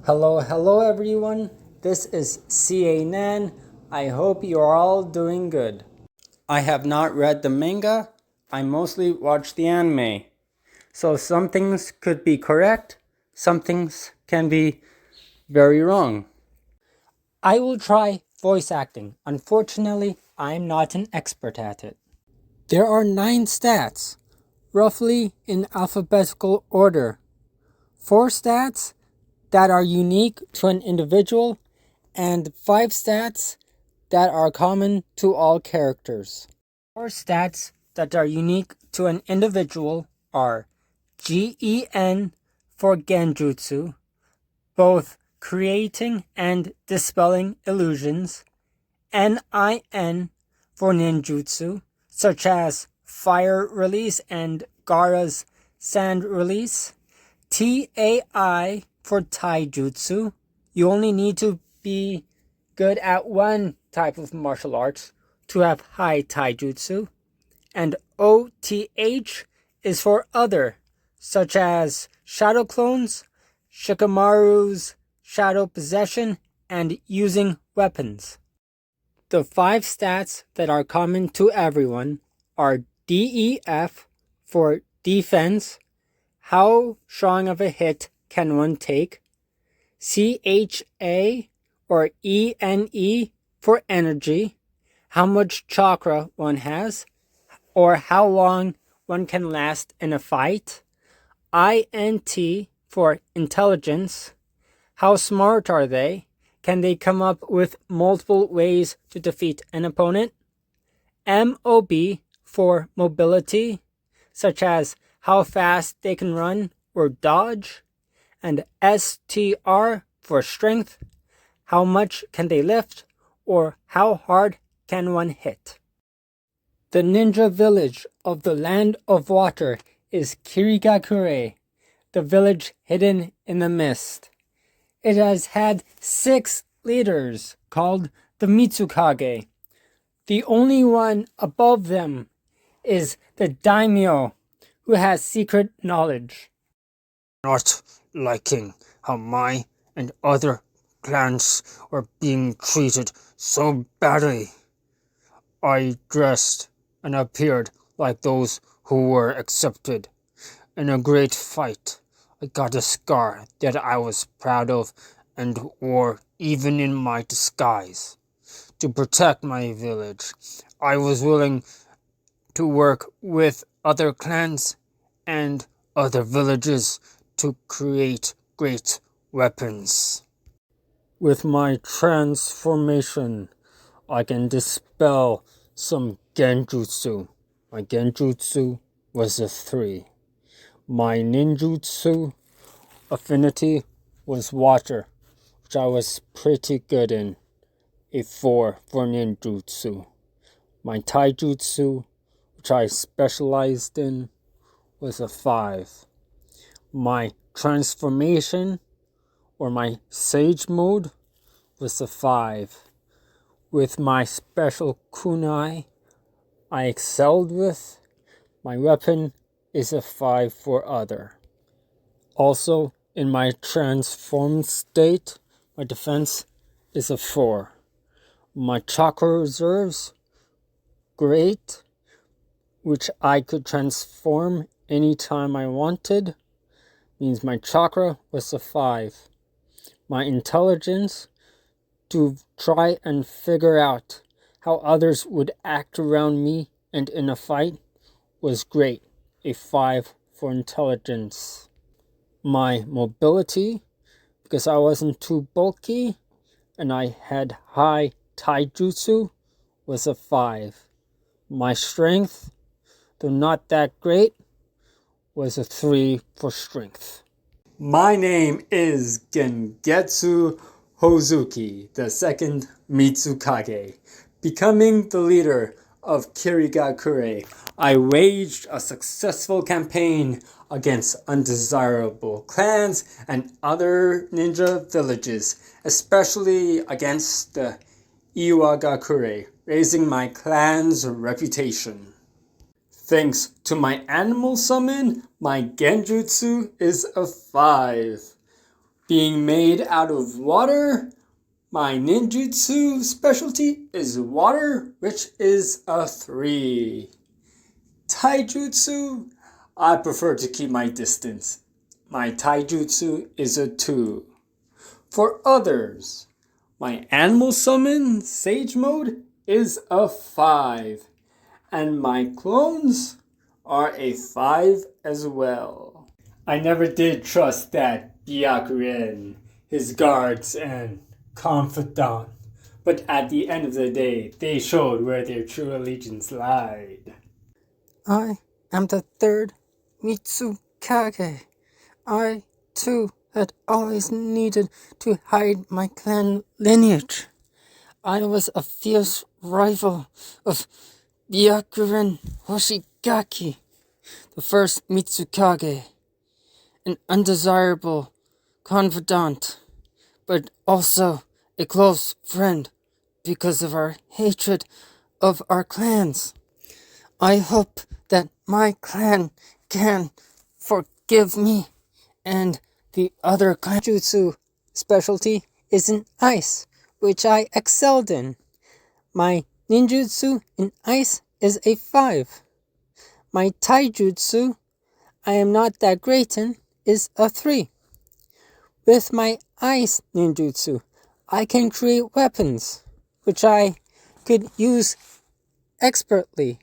Hello everyone. This is C A Nan. I hope you are all doing good. I have not read the manga. I mostly watch the anime. So some things could be correct, some things can be very wrong. I will try voice acting. Unfortunately, I'm not an expert at it. There are 9 stats, roughly in alphabetical order. 4 stats that are unique to an individual, and 5 stats that are common to all characters. 4 stats that are unique to an individual are GEN for Genjutsu, both creating and dispelling illusions, NIN for ninjutsu, such as fire release and Gaara's sand release, TAI for taijutsu. You only need to be good at one type of martial arts to have high taijutsu. And OTH is for other, such as shadow clones, Shikamaru's shadow possession, and using weapons. The 5 stats that are common to everyone are DEF for defense, how strong of a hit can one take, CHA or ENE for energy, how much chakra one has, or how long one can last in a fight, INT for intelligence, how smart are they, can they come up with multiple ways to defeat an opponent, MOB for mobility, such as how fast they can run or dodge, and STR for strength, how much can they lift, or how hard can one hit. The ninja village of the Land of Water is Kirigakure, the village hidden in the mist. It has had 6 leaders called the Mitsukage. The only one above them is the daimyo, who has secret knowledge. Not liking how my and other clans are being treated so badly. I dressed and appeared like those who were accepted. In a great fight, I got a scar that I was proud of and wore even in my disguise. To protect my village, I was willing to work with other clans and other villages to create great weapons. With my transformation, I can dispel some genjutsu. My genjutsu was a 3. My ninjutsu affinity was water, which I was pretty good in, a 4 for ninjutsu. My taijutsu, which I specialized in, was a 5. My transformation, or my sage mode, was a 5. With my special kunai I excelled with, my weapon is a 5 for other. Also, in my transformed state, my defense is a 4. My chakra reserves, great, which I could transform anytime I wanted, means my chakra was a 5. My intelligence, to try and figure out how others would act around me and in a fight, was great, a 5 for intelligence. My mobility, because I wasn't too bulky and I had high taijutsu, was a 5. My strength, though not that great, was a 3 for strength. My name is Gengetsu Hozuki, the second Mitsukage. Becoming the leader of Kirigakure, I waged a successful campaign against undesirable clans and other ninja villages, especially against the Iwagakure, raising my clan's reputation. Thanks to my animal summon, my genjutsu is a 5. Being made out of water, my ninjutsu specialty is water, which is a 3. Taijutsu, I prefer to keep my distance. My taijutsu is a 2. For others, my animal summon sage mode is a 5. And my clones are a 5 as well. I never did trust that Byakuren, his guards, and confidant. But at the end of the day, they showed where their true allegiance lied. I am the third Mitsukage. I, too, had always needed to hide my clan lineage. I was a fierce rival of Byakuren Hoshigaki, the first Mitsukage, an undesirable confidant, but also a close friend because of our hatred of our clans. I hope that my clan can forgive me and the other clan. Jutsu specialty is in ice, which I excelled in. My ninjutsu in ice is a 5. My taijutsu, I am not that great in, is a 3. With my ice ninjutsu, I can create weapons, which I could use expertly.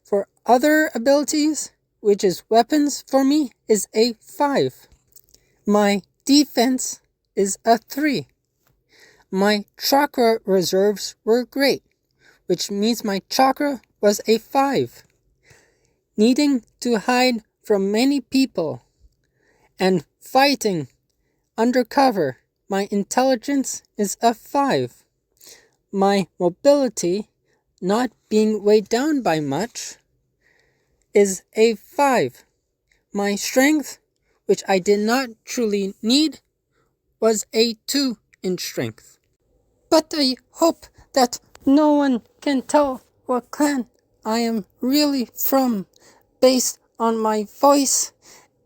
For other abilities, which is weapons for me, is a 5. My defense is a 3. My chakra reserves were great, which means my chakra was a 5. Needing to hide from many people and fighting undercover, my intelligence is a 5. My mobility, not being weighed down by much, is a 5. My strength, which I did not truly need, was a 2 in strength. But I hope that no one can tell what clan I am really from based on my voice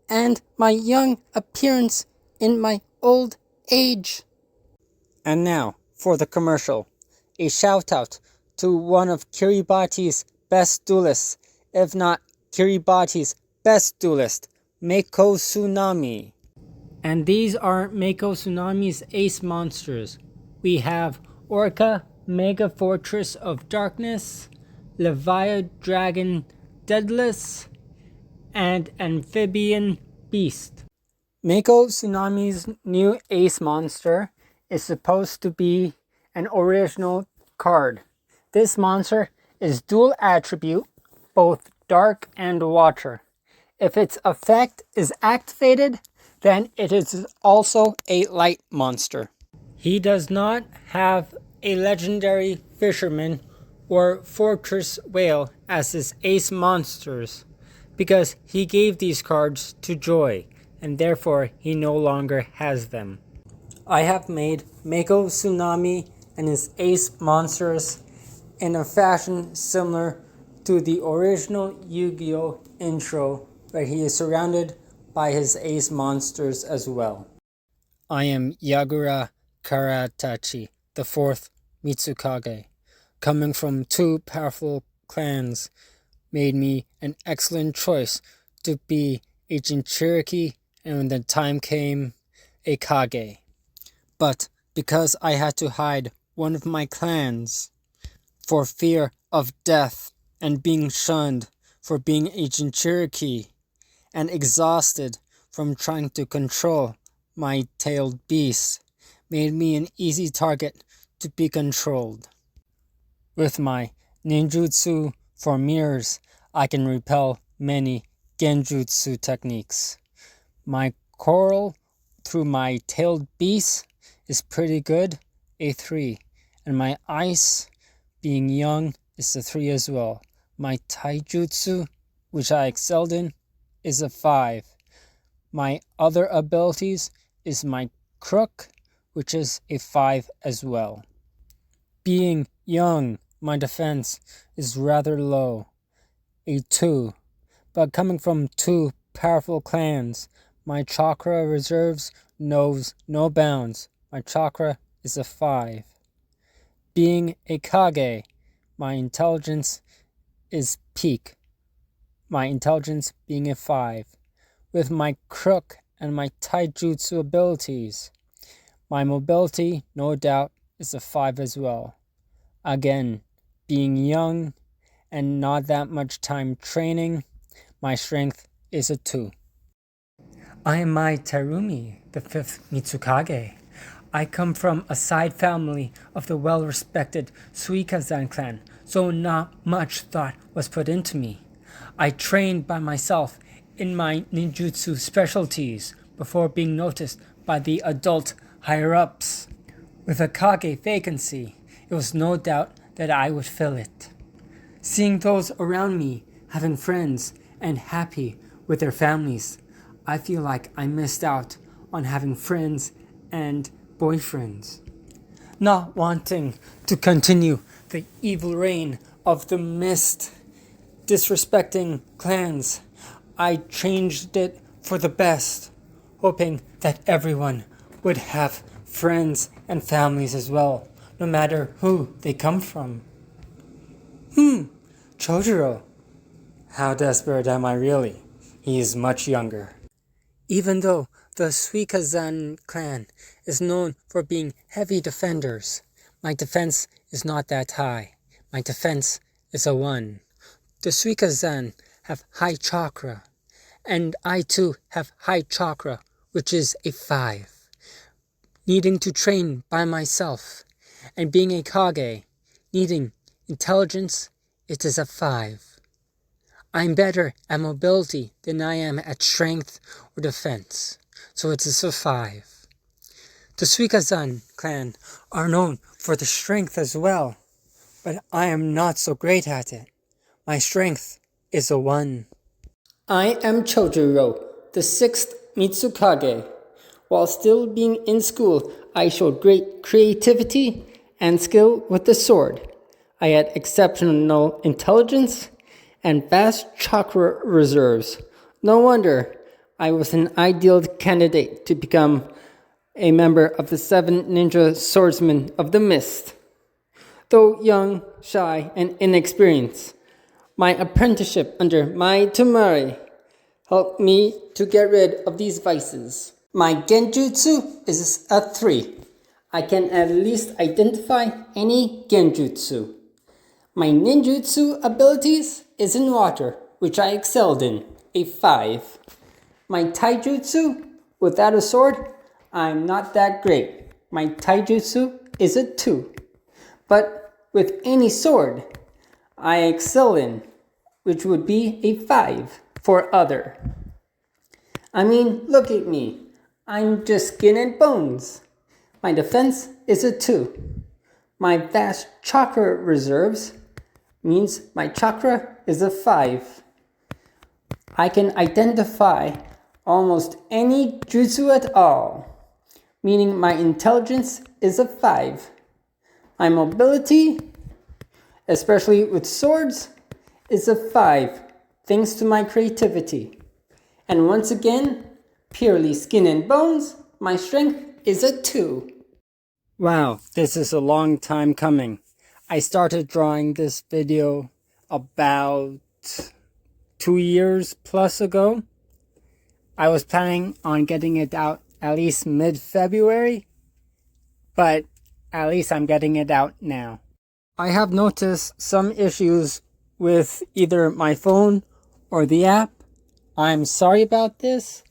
and my young appearance in my old age. And now for the commercial. A shout out to one of Kiribati's best duelists, if not Kiribati's best duelist, Mako Tsunami. And these are Mako Tsunami's ace monsters. We have Orca, Mega Fortress of Darkness, Leviathan Dragon Deadless, and Amphibian Beast. Mako Tsunami's new ace monster is supposed to be an original card. This monster is dual attribute, both dark and water. If its effect is activated, then it is also a light monster. He does not have a legendary fisherman or fortress whale as his ace monsters, because he gave these cards to Joy, and therefore he no longer has them. I have made Mako Tsunami and his ace monsters in a fashion similar to the original Yu-Gi-Oh! Intro, where he is surrounded by his ace monsters as well. I am Yagura Karatachi, the 4th Mitsukage. Coming from 2 powerful clans made me an excellent choice to be a Jinchuriki, and when the time came, a Kage. But because I had to hide one of my clans for fear of death and being shunned for being a Jinchuriki, and exhausted from trying to control my tailed beast, made me an easy target to be controlled. With my ninjutsu for mirrors, I can repel many genjutsu techniques. My coral through my tailed beast is pretty good, a 3. And my ice, being young, is a 3 as well. My taijutsu, which I excelled in, is a 5. My other abilities is my crook, which is a 5 as well. Being young, my defense is rather low, a 2. But coming from 2 powerful clans, My chakra reserves knows no bounds. My chakra is a 5. Being a Kage, my intelligence is peak. My intelligence being a 5. With my crook and my taijutsu abilities, my mobility, no doubt, is a 5 as well. Again, being young and not that much time training, my strength is a 2. I am Mai Terumi, the 5th Mitsukage. I come from a side family of the well-respected Suikazan clan, so not much thought was put into me. I trained by myself in my ninjutsu specialties before being noticed by the adult higher-ups. With a Kage vacancy, it was no doubt that I would fill it. Seeing those around me having friends and happy with their families, I feel like I missed out on having friends and boyfriends. Not wanting to continue the evil reign of the mist, disrespecting clans, I changed it for the best, hoping that everyone would have friends and families as well, no matter who they come from. Chojuro. How desperate am I really? He is much younger. Even though the Suikazan clan is known for being heavy defenders, my defense is not that high. My defense is a 1. The Suikazan have high chakra, and I too have high chakra, which is a 5. Needing to train by myself, and being a Kage, needing intelligence, it is a 5. I'm better at mobility than I am at strength or defense, so it is a 5. The Suikazan clan are known for the strength as well, but I am not so great at it. My strength is a 1. I am Chojuro, the 6th Mitsukage. While still being in school, I showed great creativity and skill with the sword. I had exceptional intelligence and vast chakra reserves. No wonder I was an ideal candidate to become a member of the 7 Ninja Swordsmen of the Mist. Though young, shy, and inexperienced, my apprenticeship under Mai Tamari helped me to get rid of these vices. My genjutsu is a 3. I can at least identify any genjutsu. My ninjutsu abilities is in water, which I excelled in, a 5. My taijutsu, without a sword, I'm not that great. My taijutsu is a 2. But with any sword, I excel in, which would be a 5 for other. I mean, look at me. I'm just skin and bones. My defense is a 2. My vast chakra reserves means my chakra is a 5. I can identify almost any jutsu at all, meaning my intelligence is a 5. My mobility, especially with swords, is a 5, thanks to my creativity. And once again, purely skin and bones, my strength is a 2. Wow, this is a long time coming. I started drawing this video about 2 years plus ago. I was planning on getting it out at least mid-February, but at least I'm getting it out now. I have noticed some issues with either my phone or the app. I'm sorry about this.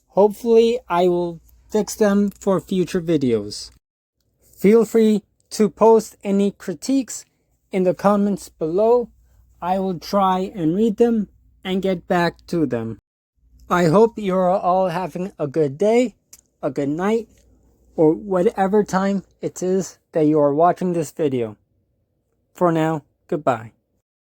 Hopefully I will fix them for future videos. Feel free to post any critiques in the comments below. I will try and read them and get back to them. I hope you're all having a good day, a good night, or whatever time it is that you are watching this video. For now, goodbye.